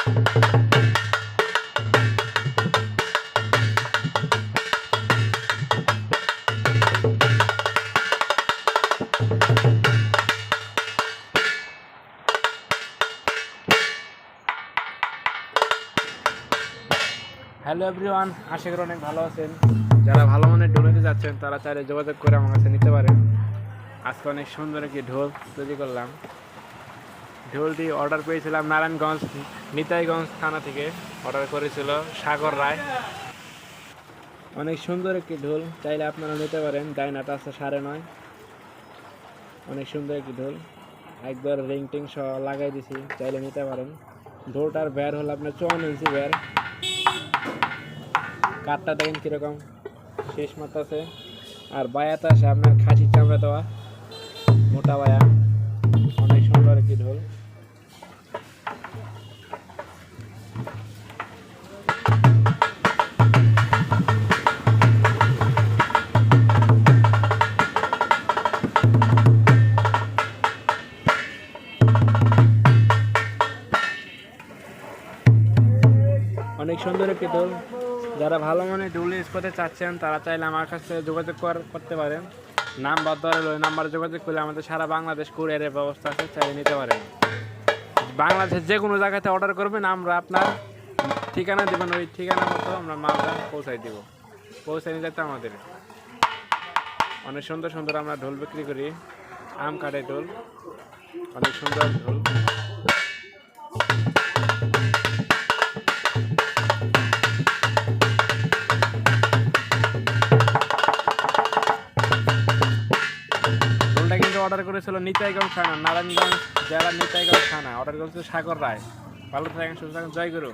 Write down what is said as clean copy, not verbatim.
Hello everyone, আশা করি অনেক ভালো আছেন। যারা ভালো মানের ঢোল নিতে যাচ্ছেন তারা চাইলে যোগাযোগ করে আমার কাছে নিতে পারেন। আজকে অনেক সুন্দর একটি ঢোল তৈরি করলাম। ঢোলটি অর্ডার পেয়েছিলাম নারায়ণগঞ্জ নিতাইগঞ্জ থানা থেকে। অর্ডার করেছিল সাগর রায়। অনেক সুন্দর একটি ঢোল, চাইলে আপনারা নিতে পারেন। ডাইনাটা আছে 9.5। অনেক সুন্দর একটি ঢোল, একবার রিং টিং সহ লাগাই দিছি, চাইলে নিতে পারেন। ঢোলটার ব্যার হলো আপনার 54 ইঞ্চি ব্যার। কাঠটা দেখেন কীরকম শেষ মাত্র আছে। আর বায়াটা আছে আপনার খাসির চামড়া দেওয়া, মোটা বায়া। অনেক সুন্দর একটি ঢোল। অনেক সুন্দর একটি ঢোল। যারা ভালো মানের ঢোল ইউজ করতে চাচ্ছেন তারা চাইলে আমার কাছে যোগাযোগ করতে পারেন। নাম্বার ধরে ওই নাম্বারে যোগাযোগ করলে আমাদের সারা বাংলাদেশ কুরিয়ারের ব্যবস্থা আছে, চাইলে নিতে পারেন। বাংলাদেশের যে কোনো জায়গাতে অর্ডার করবেন, আমরা আপনার ঠিকানা দেবেন, ওই ঠিকানা মতো আমরা মালটা পৌঁছাই দিব। পৌঁছে নিয়ে যেতে আমাদের। অনেক সুন্দর সুন্দর আমরা ঢোল বিক্রি করি। আম কাঠের ঢোল, অনেক সুন্দর ঢোল। ঢোলটা কিন্তু অর্ডার করেছিল নিতাইগঞ্জ থানা, নারায়ণগঞ্জ জেলার নিতাইগঞ্জ থানা। অর্ডার করেছিল সাগর রায়। ভালো থাকেন, সুস্থ থাকেন, জয় গুরু।